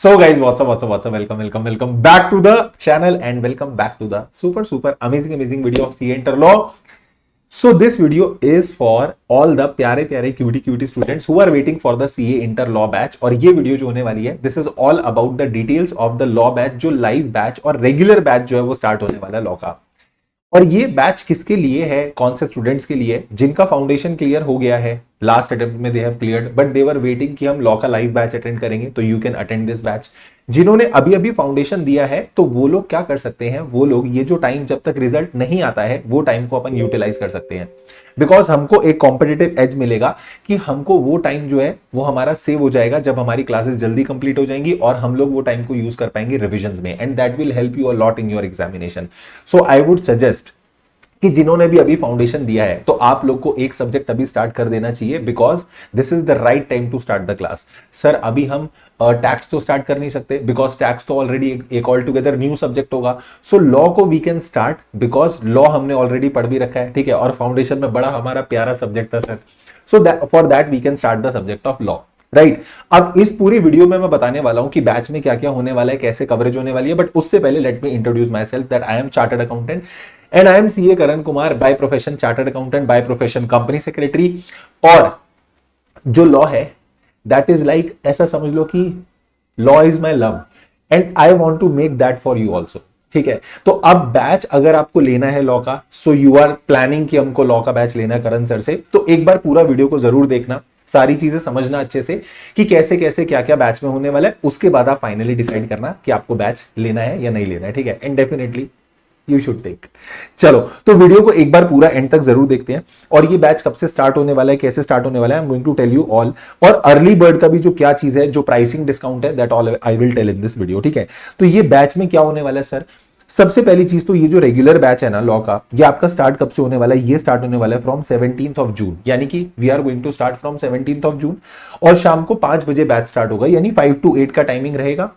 So guys, what's up, welcome back to the channel and welcome back to the super amazing video of CA Interlaw. So this video is for all the प्यारे cutie students who are waiting for the CA Inter Law batch. और ये video जो होने वाली है, this is all about the details of the law batch, जो live batch और regular batch जो है वो start होने वाला है लॉ का। और ये बैच किसके लिए है, कौन से स्टूडेंट्स के लिए, जिनका फाउंडेशन क्लियर हो गया है, लास्ट अटेम्प्ट में they have cleared but they were waiting कि हम लॉ का लाइव बैच अटेंड करेंगे, तो you can attend this batch. जिन्होंने अभी अभी फाउंडेशन दिया है तो वो लोग क्या कर सकते हैं, वो लोग ये जो टाइम जब तक रिजल्ट नहीं आता है वो टाइम को अपन यूटिलाइज कर सकते हैं, बिकॉज हमको एक कॉम्पिटिटिव एज मिलेगा कि हमको वो टाइम जो है वो हमारा सेव हो जाएगा जब हमारी क्लासेस जल्दी कंप्लीट हो जाएंगी और हम लोग वो टाइम को यूज कर पाएंगे रिविजन में, and that will help you a lot in your examination. So I would suggest कि जिन्होंने भी अभी फाउंडेशन दिया है तो आप लोग को एक सब्जेक्ट अभी स्टार्ट कर देना चाहिए, because this is the right time to start the class. Sir अभी हम टैक्स तो स्टार्ट कर नहीं सकते, बिकॉज टैक्स तो ऑलरेडी एक ऑल टुगेदर न्यू सब्जेक्ट होगा। सो लॉ को we can start, because law हमने ऑलरेडी पढ़ भी रखा है, ठीक है, और फाउंडेशन में बड़ा हमारा प्यारा सब्जेक्ट था sir. So for that we can start the subject of law, right. अब इस पूरी वीडियो में मैं बताने वाला हूं कि बैच में क्या क्या होने वाला है, कैसे कवरेज होने वाली है, बट उससे पहले let me introduce my self that I am chartered accountant and I am CA Karan Kumar, by profession chartered accountant, by profession company secretary. और जो लॉ है दैट इज लाइक, ऐसा समझ लो कि law is my love and I want to make that for you also, ठीक है। तो अब बैच अगर आपको लेना है लॉ का, सो यू आर प्लानिंग कि हमको लॉ का बैच लेना है करण सर से, तो एक बार पूरा वीडियो को जरूर देखना, सारी चीजें समझना अच्छे से कि कैसे कैसे क्या क्या बैच में होने वाला है। उसके बाद आप फाइनली डिसाइड करना कि आपको बैच लेना है या नहीं लेना है, ठीक है, and definitely you should take. चलो तो वीडियो को एक बार पूरा एंड तक जरूर देखते हैं। और ये बैच कब से स्टार्ट होने वाला है, कैसे स्टार्ट होने वाला है, I am going to tell you all. और अर्ली बर्ड का भी जो क्या चीज है, जो प्राइसिंग डिस्काउंट है, that all I will tell in this video, ठीक है। तो ये बैच में क्या होने वाला है सर, सबसे पहली चीज तो ये जो रेगुलर बैच है ना लॉ का, ये आपका स्टार्ट कब से होने वाला है, ये स्टार्ट होने वाला है फ्रॉम 17th ऑफ जून, यानी कि we are going to start from 17th of June. और शाम को 5 बजे बैच स्टार्ट होगा, यानी 5 to 8 का टाइमिंग रहेगा,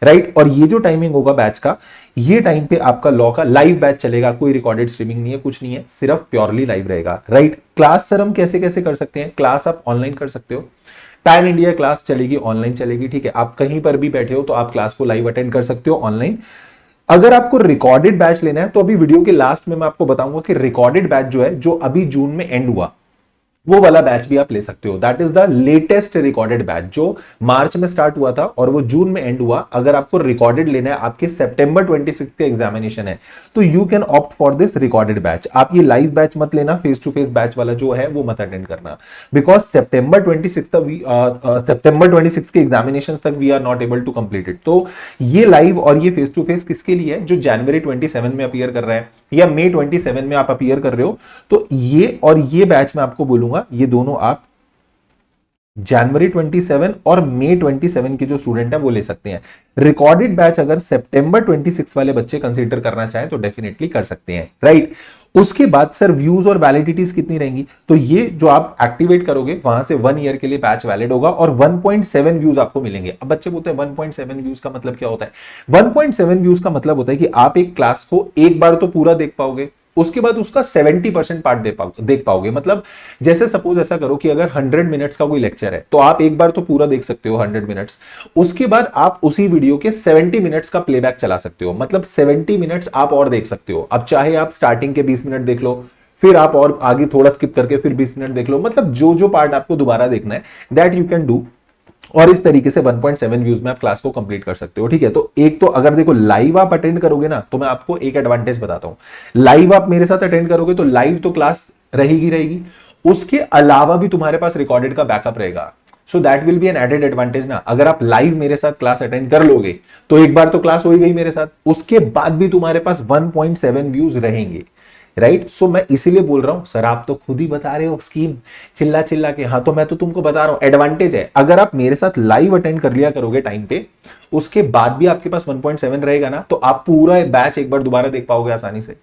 राइट। और ये जो टाइमिंग होगा बैच का, ये टाइम पे आपका लॉ का लाइव बैच चलेगा, कोई रिकॉर्डेड स्ट्रीमिंग नहीं है, कुछ नहीं है, सिर्फ प्योरली लाइव रहेगा, राइट। क्लास सर हम कैसे कैसे कर सकते हैं, क्लास आप ऑनलाइन कर सकते हो, पैन इंडिया क्लास चलेगी, ऑनलाइन चलेगी, ठीक है। आप कहीं पर भी बैठे हो तो आप क्लास को लाइव अटेंड कर सकते हो ऑनलाइन। अगर आपको रिकॉर्डेड बैच लेना है तो अभी वीडियो के लास्ट में मैं आपको बताऊंगा कि रिकॉर्डेड बैच जो है, जो अभी जून में एंड हुआ, वो वाला बैच भी आप ले सकते हो। That is the latest recorded batch जो मार्च में स्टार्ट हुआ था और वो जून में एंड हुआ। अगर आपको रिकॉर्डेड लेना है, आपके सितंबर 26 के एग्जामिनेशन है, तो you can opt for this recorded batch. आप ये लाइव बैच मत लेना, फेस टू फेस बैच वाला जो है वो मत अटेंड करना, बिकॉज सितंबर 26 के एग्जामिनेशन तक we are not able to complete it. तो ये लाइव और ये फेस टू फेस किसके लिए है, जो जनवरी 27 में अपीयर कर रहा है या मई 27 में आप अपीयर कर रहे हो, तो ये और ये बैच मैं आपको बोलूंगा, ये दोनों आप जनवरी 27 और मई 27 के जो स्टूडेंट है वो ले सकते हैं। रिकॉर्डेड बैच अगर सितंबर 26 वाले बच्चे कंसीडर करना चाहें तो डेफिनेटली कर सकते हैं, राइट। उसके बाद सर व्यूज और वैलिडिटीज कितनी रहेंगी, तो ये जो आप एक्टिवेट करोगे वहां से 1 ईयर के लिए बैच वैलिड होगा और 1.7 व्यूज आपको मिलेंगे। अब बच्चे बोलते हैं 1.7 व्यूज का मतलब क्या होता है, 1.7 व्यूज का मतलब होता है कि आप एक क्लास को एक बार तो पूरा देख पाओगे, उसके बाद उसका 70% पार्ट देख पाओगे। मतलब जैसे सपोज ऐसा करो कि अगर 100 मिनट्स का कोई लेक्चर है तो आप एक बार तो पूरा देख सकते हो 100 मिनट्स, उसके बाद आप उसी वीडियो के 70 मिनट्स का प्लेबैक चला सकते हो, मतलब 70 मिनट्स आप और देख सकते हो। अब चाहे आप स्टार्टिंग के 20 मिनट देख लो, फिर आप और आगे थोड़ा स्किप करके फिर 20 मिनट देख लो, मतलब जो जो पार्ट आपको दोबारा देखना है दैट यू कैन डू। और इस तरीके से 1.7 व्यूज में आप क्लास को कंप्लीट कर सकते हो, ठीक है। तो एक तो अगर देखो लाइव आप अटेंड करोगे ना, तो मैं आपको एक एडवांटेज बताता हूं, लाइव आप मेरे साथ अटेंड करोगे तो लाइव तो क्लास रहेगी, उसके अलावा भी तुम्हारे पास रिकॉर्डेड का बैकअप रहेगा। So that will be an added advantage ना। अगर आप लाइव मेरे साथ क्लास अटेंड कर लोगे तो एक बार तो क्लास हो ही गई मेरे साथ, उसके बाद भी तुम्हारे पास 1.7 व्यूज रहेंगे, राइट। सो मैं इसीलिए बोल रहा हूं सर, आप तो खुद ही बता रहे हो स्कीम चिल्ला चिल्ला के, हाँ तो मैं तो तुमको बता रहा हूं एडवांटेज है। अगर आप मेरे साथ लाइव अटेंड कर लिया करोगे टाइम पे, उसके बाद भी आपके पास 1.7 रहेगा ना, तो आप पूरा बैच एक बार दोबारा देख पाओगे आसानी से,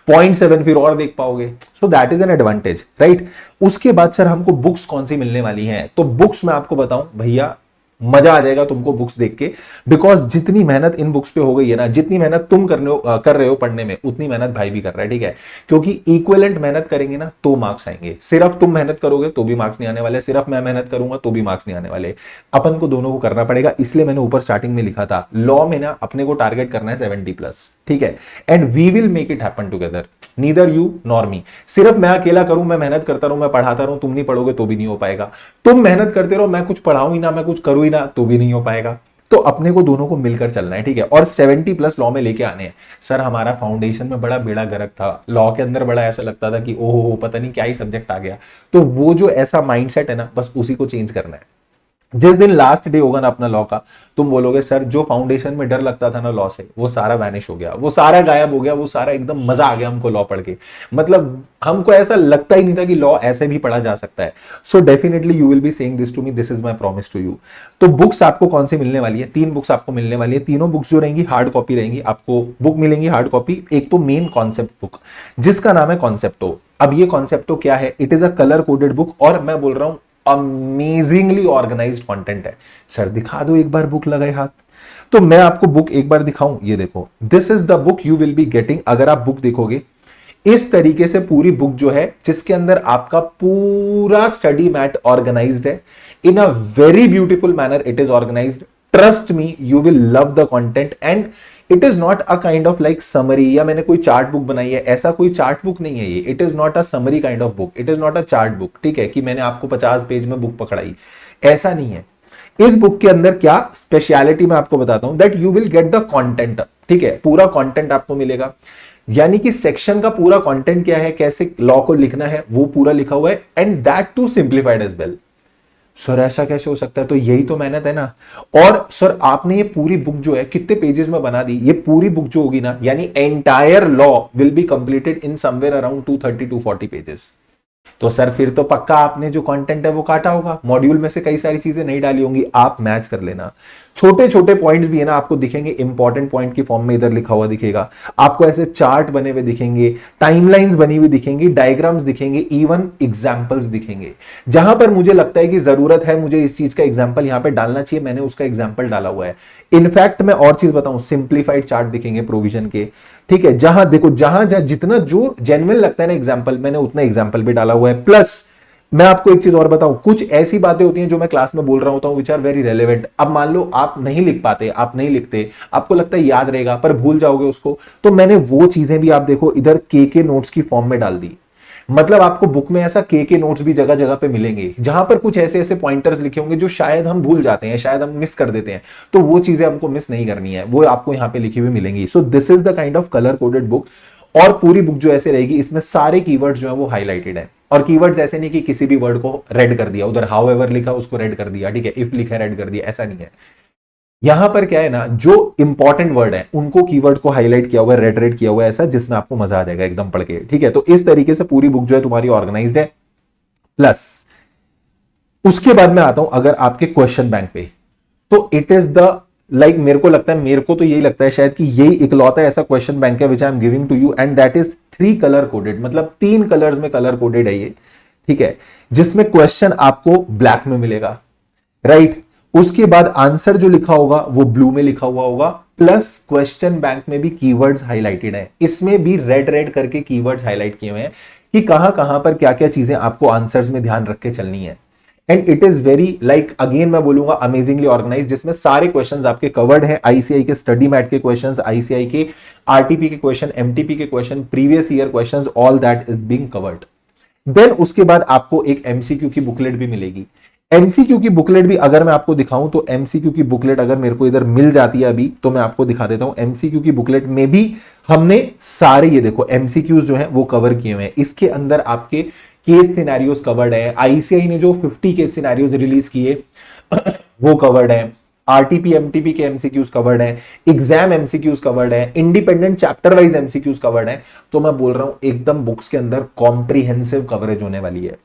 0.7 फिर और देख पाओगे। So that is an advantage, right. उसके बाद सर हमको बुक्स कौन सी मिलने वाली हैं, तो बुक्स मैं आपको बताऊं भैया, मजा आ जाएगा तुमको बुक्स देख के, बिकॉज जितनी मेहनत इन बुक्स पे हो गई है ना, जितनी मेहनत तुम कर रहे हो पढ़ने में, उतनी मेहनत भाई भी कर रहा है, ठीक है। क्योंकि इक्विवेलेंट मेहनत करेंगे ना तो मार्क्स आएंगे, सिर्फ तुम मेहनत करोगे तो भी मार्क्स नहीं आने वाले, सिर्फ मैं मेहनत करूंगा तो भी मार्क्स नहीं आने वाले, अपन को दोनों को करना पड़ेगा। इसलिए मैंने ऊपर स्टार्टिंग में लिखा था, लॉ में ना अपने को टारगेट करना है 70+, ठीक है, and we will make it happen together, neither you nor me. सिर्फ मैं अकेला करूं, मैं मेहनत करता रहूं, मैं पढ़ाता रहूं, तुम नहीं पढ़ोगे तो भी नहीं हो पाएगा। तुम मेहनत करते रहो, मैं कुछ पढ़ाऊं ही ना, मैं कुछ करूं ही ना, तो भी नहीं हो पाएगा। तो अपने को दोनों को मिलकर चलना है, ठीक है, और 70+ लॉ में लेके आने हैं। सर हमारा फाउंडेशन में बड़ा बेड़ा गर्क था, लॉ के अंदर बड़ा ऐसा लगता था कि ओहो पता नहीं क्या ही सब्जेक्ट आ गया। तो वो जो ऐसा माइंडसेट है ना, बस उसी को चेंज करना है। जिस दिन लास्ट डे होगा ना अपना लॉ का, तुम बोलोगे सर जो फाउंडेशन में डर लगता था ना लॉ से, वो सारा वैनिश हो गया, वो सारा गायब हो गया, वो सारा एकदम मजा आ गया हमको लॉ पढ़ के। मतलब हमको ऐसा लगता ही नहीं था कि लॉ ऐसे भी पढ़ा जा सकता है। So definitely you will be saying this to me, this is my promise to you. तो बुक्स आपको कौन सी मिलने वाली है? 3 बुक्स आपको मिलने वाली है। तीनों बुक्स जो रहेंगी हार्ड कॉपी रहेंगी, आपको बुक मिलेंगी हार्ड कॉपी। एक तो मेन कॉन्सेप्ट बुक जिसका नाम है कॉन्सेप्टो। अब ये कॉन्सेप्टो क्या है? It is a colour coded book, और मैं बोल रहा हूं अमेजिंगली ऑर्गेनाइज्ड कंटेंट है। सर दिखा दो एक बार बुक लगाए हाथ। तो मैं आपको बुक एक बार दिखाऊं, ये देखो, this is the book you will be getting. अगर आप बुक देखोगे इस तरीके से पूरी बुक जो है, जिसके अंदर आपका पूरा स्टडी मैट ऑर्गेनाइज्ड है in a very beautiful manner, it is organised. Trust me, you will love the content and it is not a kind of like summary, या मैंने कोई चार्ट बुक बनाई है, ऐसा कोई चार्ट बुक नहीं है ये। It is not a summary kind of book, it is not a chart book, ठीक है, कि मैंने आपको 50 पेज में बुक पकड़ाई, ऐसा नहीं है। इस बुक के अंदर क्या स्पेशलिटी मैं आपको बताता हूं, that you will get the content, ठीक है, पूरा कंटेंट आपको मिलेगा। यानी कि सेक्शन का पूरा कंटेंट क्या है, कैसे लॉ को लिखना है, वो पूरा लिखा हुआ है, and that too simplified as well. Sir ऐसा कैसे हो सकता है? तो यही तो मेहनत है ना। और सर आपने ये पूरी बुक जो है कितने पेजेस में बना दी? ये पूरी बुक जो होगी ना, यानी entire law will be completed in somewhere around 230-240 pages. तो सर फिर तो पक्का आपने जो कंटेंट है वो काटा होगा, मॉड्यूल में से कई सारी चीजें नहीं डाली होंगी, आप मैच कर लेना। छोटे छोटे पॉइंट्स भी है ना, आपको दिखेंगे इंपॉर्टेंट पॉइंट की फॉर्म में, इधर लिखा हुआ दिखेगा आपको, ऐसे चार्ट बने हुए दिखेंगे, टाइमलाइंस बनी हुई दिखेंगी, डायग्राम्स दिखेंगे, इवन एग्जांपल्स दिखेंगे। जहां पर मुझे लगता है कि जरूरत है मुझे इस चीज का एग्जांपल यहां पे डालना चाहिए, मैंने उसका एग्जांपल डाला हुआ है। इनफैक्ट मैं और चीज बताऊं, सिंप्लीफाइड चार्ट दिखेंगे प्रोविजन के, ठीक है, जहां देखो, जहां जहां जितना जो जेन्युइन लगता है ना एग्जांपल, मैंने उतना एग्जांपल भी डाला हुआ है। प्लस मैं आपको एक चीज और बताऊं, कुछ ऐसी बातें होती हैं जो मैं क्लास में बोल रहा होता हूं, विच आर वेरी रेलेवेंट। अब मान लो आप नहीं लिख पाते, आप नहीं लिखते, आपको लगता है याद रहेगा पर भूल जाओगे उसको, तो मैंने वो चीजें भी आप देखो इधर के नोट्स की फॉर्म में डाल दी। मतलब आपको बुक में ऐसा के नोट्स भी जगह जगह पे मिलेंगे, जहां पर कुछ ऐसे ऐसे पॉइंटर्स लिखे होंगे जो शायद हम भूल जाते हैं, शायद हम मिस कर देते हैं, तो वो चीजें हमको मिस नहीं करनी है, वो आपको यहां पे लिखी हुई मिलेंगी। सो this is the kind of colour coded book. और पूरी बुक जो ऐसे रहेगी, इसमें सारे कीवर्ड्स जो है वो हाईलाइटेड है। और कीवर्ड्स ऐसे नहीं कि किसी भी वर्ड को रेड कर दिया, उधर हाउएवर लिखा उसको रेड कर दिया, ठीक है, इफ लिखा रेड कर दिया, ऐसा नहीं है। यहां पर क्या है ना, जो इंपॉर्टेंट वर्ड है उनको कीवर्ड को हाईलाइट किया हुआ है, रेड रेड किया हुआ है, ऐसा जिसमें आपको मजा आ जाएगा एकदम पढ़ के, ठीक है। तो इस तरीके से पूरी बुक जो है तुम्हारी ऑर्गेनाइज्ड है। प्लस उसके बाद में आता हूं अगर आपके क्वेश्चन बैंक पे, तो इट इज द लाइक मेरे को लगता है, मेरे को तो यही लगता है शायद कि यही इकलौता ऐसा क्वेश्चन बैंक है which I am giving to you, and that is 3 colour coded, मतलब 3 कलर्स में कलर कोडेड है ये, ठीक है, जिसमें क्वेश्चन आपको ब्लैक में मिलेगा, राइट। उसके बाद आंसर जो लिखा होगा वो ब्लू में लिखा हुआ होगा, प्लस क्वेश्चन बैंक में भी कीवर्ड्स हाईलाइटेड है, इसमें भी रेड रेड करके कीवर्ड्स हाईलाइट किए हुए हैं कि कहां कहां पर क्या क्या चीजें आपको आंसर्स में ध्यान रख के चलनी है। And it is very like again मैं बोलूंगा अमेजिंगली ऑर्गेनाइज, जिसमें सारे क्वेश्चंस आपके कवर्ड है। आईसीआई के स्टडी मैट के क्वेश्चंस, आईसीआई के आरटीपी के क्वेश्चन, एमटीपी के question, previous year questions, all that is being covered. Then उसके बाद आपको एक एमसीक्यू की बुकलेट भी मिलेगी। एमसीक्यू की बुकलेट भी अगर मैं आपको दिखाऊं, तो एमसीक्यू की बुकलेट अगर मेरे को इधर मिल जाती है अभी, तो मैं आपको दिखा देता हूं। एमसीक्यू की बुकलेट में भी हमने सारे ये देखो एमसीक्यूज जो है वो कवर किए हुए हैं। इसके अंदर आपके केस सिनेरियोस कवर्ड है, आईसीआई ने जो 50 केस सिनेरियोस रिलीज किए वो कवर्ड है, आरटीपी एमटीपी के एमसीक्यूज कवर्ड है, एग्जाम एमसीक्यूज कवर्ड है, independent chapter wise MCQs covered है। तो मैं बोल रहा हूं एकदम बुक्स के अंदर कॉम्प्रिहेंसिव कवरेज होने वाली है।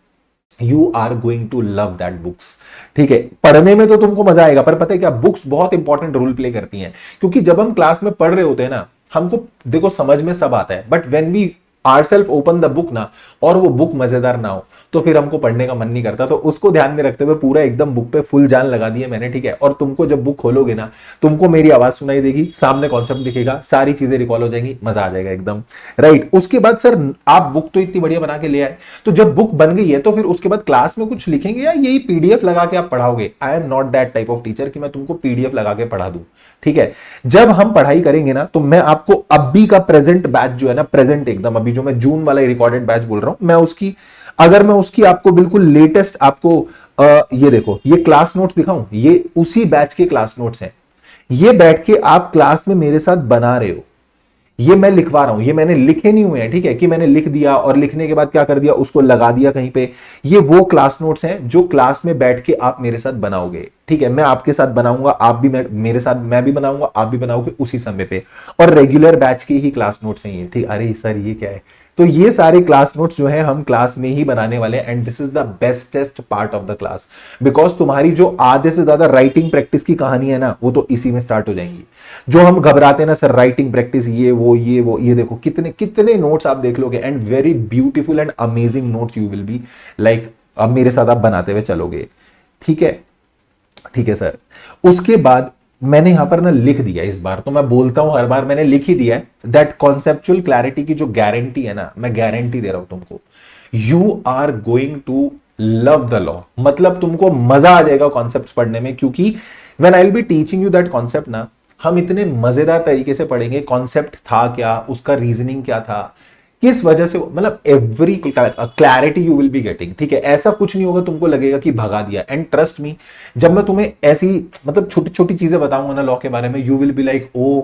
You are going to love that books, ठीक है। पढ़ने में तो तुमको मजा आएगा, पर पता है क्या, बुक्स बहुत इंपॉर्टेंट रोल प्ले करती हैं, क्योंकि जब हम क्लास में पढ़ रहे होते हैं ना, हमको देखो समझ में सब आता है, but when we are self open the book ना, और वो बुक मजेदार ना हो, तो फिर हमको पढ़ने का मन नहीं करता। तो उसको ध्यान में रखते हुए पूरा एकदम बुक पे फुल जान लगा दी है मैंने, ठीक है। और तुमको जब बुक खोलोगे ना, तुमको मेरी आवाज सुनाई देगी, सामने कॉन्सेप्ट दिखेगा, सारी चीजें रिकॉल हो जाएंगी, मजा आ जाएगा एकदम, राइट। उसके बाद सर आप बुक तो इतनी बढ़िया बना के ले आए, तो जब बुक बन गई है तो फिर उसके बाद क्लास में कुछ लिखेंगे या यही पीडीएफ लगा के आप पढ़ाओगे? I am not that type of teacher कि मैं तुमको पीडीएफ लगा के पढ़ा दूं, ठीक है। जब हम पढ़ाई करेंगे ना, तो मैं आपको अभी का प्रेजेंट बैच जो है ना, प्रेजेंट एकदम अभी जो मैं जून वाला रिकॉर्डेड बैच बोल रहा हूं, मैं उसकी, अगर मैं उसकी आपको बिल्कुल लेटेस्ट आपको ये देखो, ये क्लास नोट्स दिखाऊं, ये उसी बैच के क्लास नोट्स हैं। ये बैठ के आप क्लास में मेरे साथ बना रहे हो, ये मैं लिखवा रहा हूं, ये मैंने लिखे नहीं हुए हैं, ठीक है, कि मैंने लिख दिया और लिखने के बाद क्या कर दिया, उसको लगा दिया कहीं पे। ये वो क्लास नोट्स हैं जो क्लास में बैठ के आप मेरे साथ बनाओगे, ठीक है। मैं आपके साथ बनाऊंगा, आप भी मेरे साथ, मैं भी बनाऊंगा, आप भी बनाओगे उसी समय पे, और रेगुलर बैच के ही क्लास नोट्स हैं ये, ठीक। अरे सर ये क्या है? तो ये सारे क्लास नोट्स जो है हम क्लास में ही बनाने वाले हैं, and this is the bestest part of the class, because तुम्हारी जो आधे से ज्यादा राइटिंग प्रैक्टिस की कहानी है ना, वो तो इसी में स्टार्ट हो जाएंगी। जो हम घबराते हैं ना सर, राइटिंग प्रैक्टिस ये वो ये वो, ये देखो कितने कितने नोट्स आप देख लोगे, and very beautiful and amazing notes you will be like, अब मेरे साथ आप बनाते हुए चलोगे, ठीक है, ठीक है सर। उसके बाद मैंने यहां पर ना लिख दिया, इस बार तो मैं बोलता हूं हर बार मैंने लिख ही दिया है, दैट कॉन्सेप्चुअल क्लैरिटी की जो गारंटी है ना, मैं गारंटी दे रहा हूं तुमको, you are going to love the law. मतलब तुमको मजा आ जाएगा कॉन्सेप्ट्स पढ़ने में, क्योंकि when I will be teaching you that concept ना, हम इतने मजेदार तरीके से पढ़ेंगे, कॉन्सेप्ट था क्या, उसका रीजनिंग क्या था, किस वजह से, मतलब every clarity you will be getting, ठीक है। ऐसा कुछ नहीं होगा तुमको लगेगा कि भगा दिया, एंड ट्रस्ट मी, जब मैं तुम्हें ऐसी मतलब छोटी छोटी चीजें बताऊंगा ना लॉ के बारे में, you will be like oh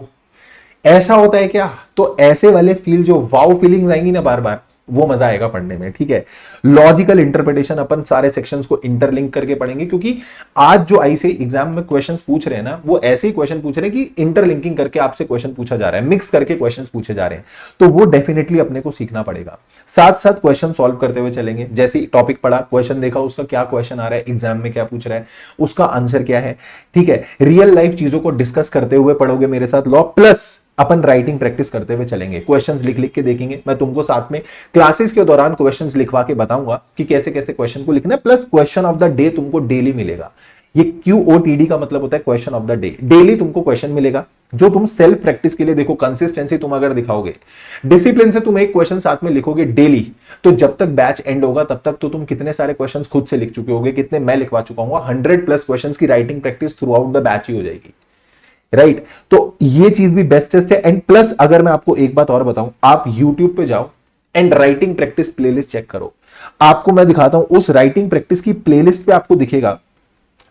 ऐसा होता है क्या। तो ऐसे वाले फील, जो वाव फीलिंग्स आएंगी ना बार बार, वो मजा आएगा पढ़ने में, ठीक है। लॉजिकल इंटरप्रिटेशन अपन सारे सेक्शंस को इंटरलिंक करके पढ़ेंगे, क्योंकि आज जो आई से एग्जाम में क्वेश्चंस पूछ रहे हैं ना, वो ऐसे ही क्वेश्चन पूछ रहे हैं कि इंटरलिंकिंग करके आपसे क्वेश्चन पूछा जा रहा है, मिक्स करके क्वेश्चंस पूछे जा रहे हैं, तो वो डेफिनेटली अपने को सीखना पड़ेगा। साथ साथ क्वेश्चन सॉल्व करते हुए चलेंगे, जैसे टॉपिक पढ़ा, क्वेश्चन देखा, उसका क्या क्वेश्चन आ रहा है, एग्जाम में क्या पूछ रहा है, उसका आंसर क्या है, ठीक है। रियल लाइफ चीजों को डिस्कस करते हुए पढ़ोगे मेरे साथ लॉ, प्लस अपन राइटिंग प्रैक्टिस करते हुए चलेंगे, क्वेश्चंस लिख लिख के देखेंगे। मैं तुमको साथ में क्लासेस के दौरान क्वेश्चंस लिखवा के बताऊंगा कि कैसे कैसे क्वेश्चन को लिखना है, plus question of the day तुमको डेली मिलेगा। ये QOTD का मतलब होता है question of the day, daily तुमको क्वेश्चन मिलेगा, जो तुम सेल्फ प्रैक्टिस के लिए, देखो कंसिस्टेंसी तुम अगर दिखाओगे, डिसिप्लिन से तुम एक क्वेश्चन साथ में लिखोगे डेली, तो जब तक बैच एंड होगा तब तक तो तुम कितने सारे क्वेश्चंस खुद से लिख चुके होगे, कितने मैं लिखवा चुका हूं, 100+ क्वेश्चंस की writing practice throughout the batch ही हो जाएगी, राइट। तो ये चीज भी बेस्टेस्ट है, एंड प्लस अगर मैं आपको एक बात और बताऊं, आप YouTube पे जाओ and writing practice playlist check करो, आपको मैं दिखाता हूं, उस राइटिंग प्रैक्टिस की प्लेलिस्ट पे आपको दिखेगा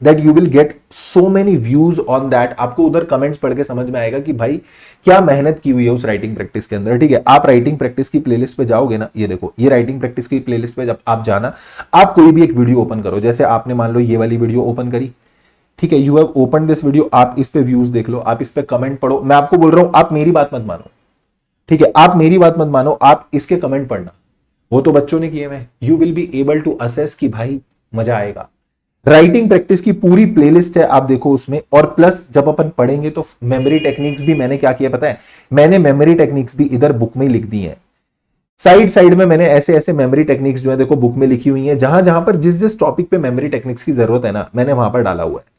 that you will get so many views on that. आपको उधर कमेंट्स पढ़ के समझ में आएगा कि भाई क्या मेहनत की हुई है उस राइटिंग प्रैक्टिस के अंदर, ठीक है। आप राइटिंग प्रैक्टिस की प्लेलिस्ट पे जाओगे ना, ये देखो, ये राइटिंग प्रैक्टिस की प्लेलिस्ट पे जब आप जाना, आप कोई भी एक वीडियो ओपन करो, जैसे आपने मान लो ये वाली वीडियो ओपन करी, ठीक है, you have open this video, आप इस पे व्यूज देख लो, आप इस पे कमेंट पढ़ो। मैं आपको बोल रहा हूं, आप मेरी बात मत मानो, ठीक है, आप मेरी बात मत मानो, आप इसके कमेंट पढ़ना, वो तो बच्चों ने किए हैं। You will be able to assess कि भाई मजा आएगा। राइटिंग प्रैक्टिस की पूरी प्लेलिस्ट है, आप देखो उसमें, और प्लस जब अपन पढ़ेंगे तो मेमोरी टेक्निक्स भी मैंने क्या किया पता है, मैंने मेमोरी टेक्निक्स भी इधर बुक में लिख दी है, साइड साइड में मैंने ऐसे ऐसे मेमोरी टेक्निक्स जो है देखो बुक में लिखी हुई है, जहां जहां पर जिस जिस टॉपिक पे मेमोरी टेक्निक्स की जरूरत है ना, मैंने वहां पर डाला हुआ है।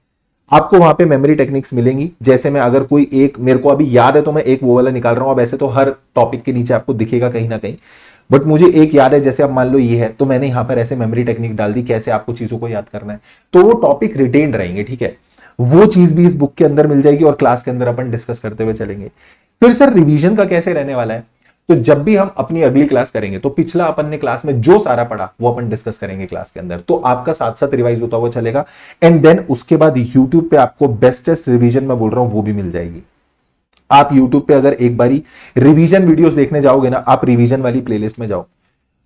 आपको वहां पे मेमोरी टेक्निक्स मिलेंगी, जैसे मैं अगर कोई एक मेरे को अभी याद है तो मैं एक वो वाला निकाल रहा हूं, अब ऐसे तो हर टॉपिक के नीचे आपको दिखेगा कहीं ना कहीं, बट मुझे एक याद है, जैसे अब मान लो ये है, तो मैंने यहां पर ऐसे मेमोरी टेक्निक डाल दी, कैसे आपको चीजों को याद करना है, तो वो टॉपिक रिटेन्ड रहेंगे, ठीक है। वो चीज भी इस बुक के अंदर मिल जाएगी, और क्लास के अंदर अपन डिस्कस करते हुए चलेंगे। फिर सर रिवीजन का कैसे रहने वाला है, तो जब भी हम अपनी अगली क्लास करेंगे, तो पिछला अपन ने क्लास में जो सारा पढ़ा वो अपन डिस्कस करेंगे क्लास के अंदर, तो आपका साथ साथ रिवाइज होता हुआ चलेगा, एंड देन उसके बाद यूट्यूब पे आपको बेस्टेस्ट रिवीजन मैं बोल रहा हूं वो भी मिल जाएगी। आप यूट्यूब पे अगर एक बारी रिवीजन वीडियोस देखने जाओगे ना, आप रिवीजन वाली प्लेलिस्ट में जाओ,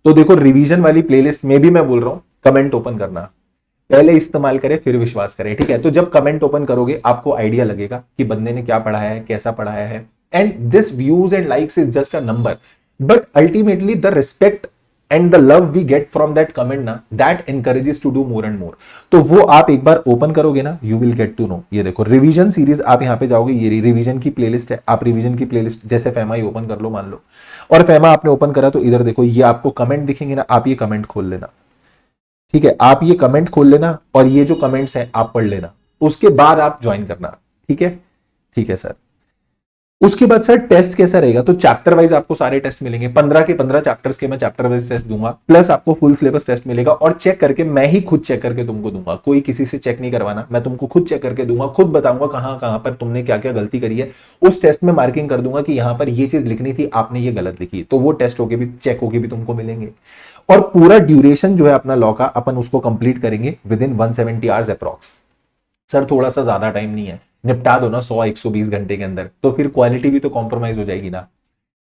तो देखो रिवीजन वाली प्लेलिस्ट में भी मैं बोल रहा हूं कमेंट ओपन करना, पहले इस्तेमाल करें फिर विश्वास करें, ठीक है। तो जब कमेंट ओपन करोगे आपको आइडिया लगेगा कि बंदे ने क्या पढ़ाया है, कैसा पढ़ाया है, and this views and likes is just a number, but ultimately the respect and the love we get from that comment ना, that encourages to do more and more. तो वो आप एक बार ओपन करोगे ना, you will get to know. ये देखो रिवीजन सीरीज, आप यहां पे जाओगे, ये रिवीजन की प्लेलिस्ट है। आप रिवीजन की प्लेलिस्ट जैसे फेमा ही ओपन कर लो मान लो, और फेमा आपने ओपन करा तो इधर देखो ये आपको कमेंट दिखेंगे ना, आप ये कमेंट खोल लेना, ठीक है। आप ये कमेंट खोल लेना और ये जो कमेंट्स हैं आप पढ़ लेना, उसके बाद आप ज्वाइन करना, ठीक है। ठीक है सर। उसके बाद सर टेस्ट कैसा रहेगा, तो चैप्टर वाइज आपको सारे टेस्ट मिलेंगे, 15 के 15 चैप्टर्स के मैं चैप्टर वाइज टेस्ट दूंगा, प्लस आपको फुल सिलेबस टेस्ट मिलेगा, और चेक करके मैं ही खुद चेक करके तुमको दूंगा, कोई किसी से चेक नहीं करवाना, मैं तुमको खुद चेक करके दूंगा, खुद बताऊंगा कहां कहां पर तुमने क्या क्या गलती करी है। उस टेस्ट में मार्किंग कर दूंगा कि यहां पर ये चीज लिखनी थी, आपने ये गलत लिखी, तो वो टेस्ट होके भी चेक होके भी तुमको मिलेंगे। और पूरा ड्यूरेशन जो है अपना लॉ का, अपन उसको कंप्लीट करेंगे with in 170 hours approx. Sir थोड़ा सा ज्यादा टाइम नहीं है, निपटा दो ना 100-120 घंटे के अंदर, तो फिर क्वालिटी भी तो कॉम्प्रोमाइज हो जाएगी ना।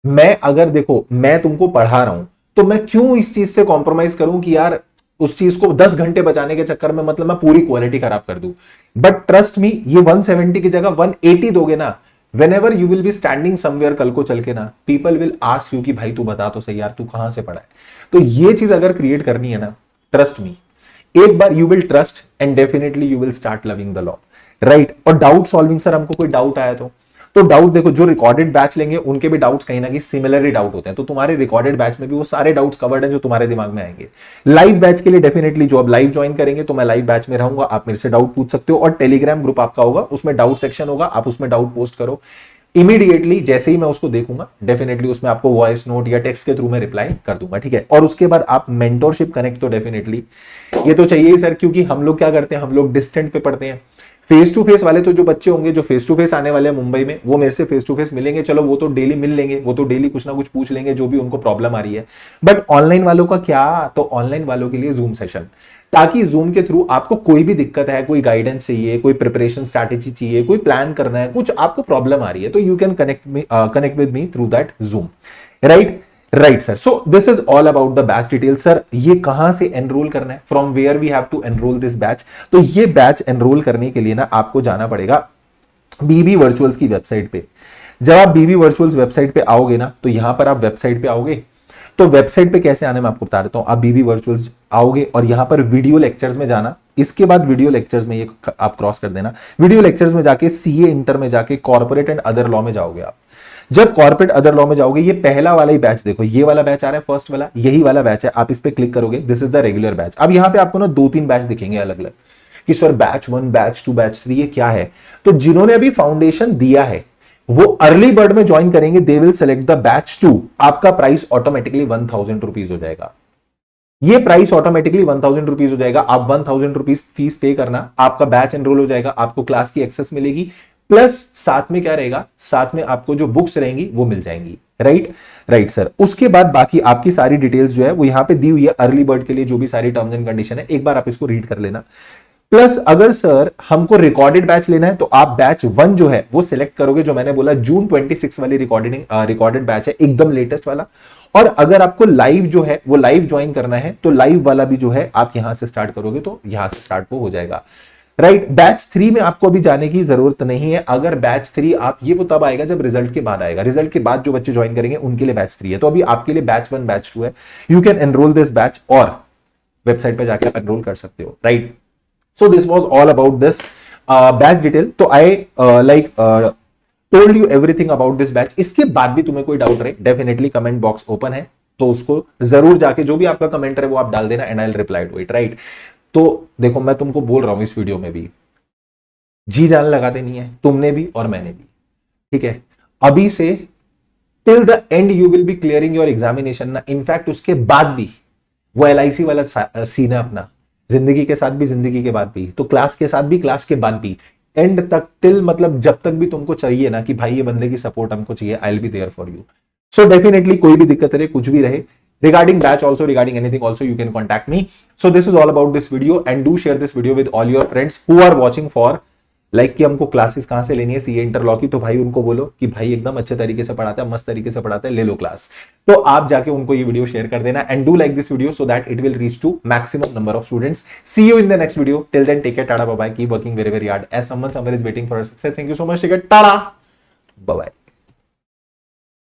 मैं अगर देखो मैं तुमको पढ़ा रहा हूं तो मैं क्यों इस चीज से कॉम्प्रोमाइज करूं कि यार उस चीज को 10 घंटे बचाने के चक्कर में मतलब मैं पूरी क्वालिटी खराब कर दूं। बट ट्रस्ट मी, ये 170 की जगह 180 दोगे ना, when ever you will B standing somewhere, कल को चल के ना पीपल विल आस्क यू कि भाई तू बता तो सही यार, तू कहां से पढ़ा है। तो ये चीज अगर क्रिएट करनी है ना, ट्रस्ट मी, एक बार you will trust and definitely you will start loving the law, right. और डाउट सॉल्विंग, सर हमको कोई डाउट आया तो डाउट देखो, जो रिकॉर्डेड बैच लेंगे उनके भी डाउट्स कहीं ना कहीं सिमिलर ही डाउट होते हैं, तो तुम्हारे रिकॉर्डेड बैच में भी वो सारे डाउट्स कवर्ड हैं जो तुम्हारे दिमाग में आएंगे। लाइव बैच के लिए डेफिनेटली जो अब लाइव ज्वाइन करेंगे तो मैं लाइव बैच में रहूंगा, आप मेरे से डाउट पूछ सकते हो, और टेलीग्राम ग्रुप आपका होगा, उसमें डाउट सेक्शन होगा, आप उसमें डाउट पोस्ट करो, इमीडिएटली जैसे ही मैं उसको देखूंगा डेफिनेटली उसमें आपको वॉइस नोट या टेक्स्ट के थ्रू में रिप्लाई कर दूंगा, ठीक है। और उसके बाद आप मेंटोरशिप कनेक्ट, तो डेफिनेटली ये तो चाहिए ही सर, क्योंकि हम लोग क्या करते हैं, हम लोग डिस्टेंट पे पढ़ते हैं। फेस टू फेस वाले तो जो बच्चे होंगे जो फेस टू फेस आने वाले हैं मुंबई में, वो मेरे से फेस टू फेस मिलेंगे, चलो वो तो डेली मिल लेंगे, वो तो डेली कुछ ना कुछ पूछ लेंगे जो भी उनको प्रॉब्लम आ रही है। बट ऑनलाइन वालों का क्या, तो ऑनलाइन वालों के लिए जूम सेशन, ताकि जूम के थ्रू आपको कोई भी दिक्कत है, कोई गाइडेंस चाहिए, कोई प्रिपरेशन स्ट्रैटेजी चाहिए, कोई प्लान करना है, कुछ आपको प्रॉब्लम आ रही है, तो you can connect with me through that Zoom, right sir. So this is all about the batch detail. Sir ये कहां से एनरोल करना है, from where we have to enroll this batch, तो ये बैच एनरोल करने के लिए ना आपको जाना पड़ेगा बीबी वर्चुअल्स की वेबसाइट पे। जब आप बीबी वर्चुअल्स वेबसाइट पे आओगे ना, तो यहां पर आप वेबसाइट पे आओगे, तो वेबसाइट पे कैसे आने मैं आपको बता देता हूं। आप बीबी वर्चुअल्स आओगे और यहां पर वीडियो लेक्चर्स में जाना, इसके बाद वीडियो लेक्चर्स में ये आप क्रॉस कर देना, वीडियो लेक्चर्स में जाके सीए इंटर में जाके कॉर्पोरेट एंड अदर लॉ में जाओगे आप। जब कॉर्पोरेट अदर लॉ में जाओगे, ये पहला वाला ही बैच देखो, ये वाला बैच आ रहा है, फर्स्ट वाला यही वाला बैच है, आप इस पे क्लिक करोगे, this is the regular batch. अब यहां पे आपको ना 2-3 बैच दिखेंगे अलग अलग, कि सर बैच 1, बैच 2, बैच 3 ये क्या है। तो जिन्होंने अभी फाउंडेशन दिया है वो अर्ली बर्ड में ज्वाइन करेंगे, they will select the batch 2, आपका प्राइस ऑटोमेटिकली 1000 रुपीज हो जाएगा। ये प्राइस ऑटोमेटिकली 1000 रुपीज हो जाएगा, आप 1000 रुपीज फीस पे करना, आपका बैच एनरोल हो जाएगा, आपको क्लास की एक्सेस मिलेगी, प्लस साथ में क्या रहेगा, साथ में आपको जो बुक्स रहेंगी वो मिल जाएंगी, राइट सर। उसके बाद बाकी आपकी सारी डिटेल्स जो है वो यहां पे दी हुई है, अर्ली बर्ड के लिए जो भी सारी टर्म्स एंड कंडीशन है, एक बार आप इसको रीड कर लेना। प्लस अगर सर हमको रिकॉर्डेड बैच लेना है तो आप बैच 1 जो है वो सिलेक्ट करोगे, जो मैंने बोला जून 26 वाली रिकॉर्डेड बैच है, एकदम लेटेस्ट वाला। और अगर आपको लाइव जो है वो लाइव ज्वाइन करना है तो लाइव वाला भी जो है आप यहां से स्टार्ट करोगे, तो यहां से स्टार्ट वो हो जाएगा, राइट। बैच 3 में आपको अभी जाने की जरूरत नहीं है, अगर बैच 3 आप, ये वो तब आएगा जब रिजल्ट के बाद आएगा, रिजल्ट के बाद जो बच्चे ज्वाइन करेंगे उनके लिए बैच 3 है, तो अभी आपके लिए बैच 1 बैच 2 है, you can enrol this batch और वेबसाइट पे जाकर एनरोल कर सकते हो, right. So this was all about this batch detail. तो I told you everything about this batch. इसके बाद भी तुम्हें कोई डाउट रहे, डेफिनेटली कमेंट बॉक्स ओपन है, तो उसको जरूर जाके जो भी आपका कमेंट है वो आप डाल देना, and I will reply to it, right. तो देखो मैं तुमको बोल रहा हूं इस वीडियो में भी, जी जान लगा देनी है, तुमने भी और मैंने भी, ठीक है। अभी से till the end you will B clearing your examination ना, इनफैक्ट उसके बाद भी वो LIC वाला सीन है अपना, जिंदगी के साथ भी जिंदगी के बाद भी, तो क्लास के साथ भी क्लास के बाद भी, एंड तक, टिल मतलब जब तक भी तुमको चाहिए ना कि भाई ये बंदे की सपोर्ट हमको चाहिए, I will be there for you. So definitely कोई भी दिक्कत रहे, कुछ भी रहे, regarding batch also, regarding anything also, you can contact me. So this is all about this video, and do share this video with all your friends who are watching for like कि हमको classes कहां से लेनी है CA inter law की, तो भाई उनको बोलो कि भाई एकदम अच्छे तरीके से पढ़ाता है, मस्त तरीके से पढ़ाता है, ले लो क्लास। तो आप जाके उनको ये वीडियो शेयर कर देना, and do like this video so that it will reach to maximum number of students. See you in the next video, till then take care, tata bye bye, keep working very very hard as someone somewhere is waiting for success. Thank you so much, take care, tata bye bye.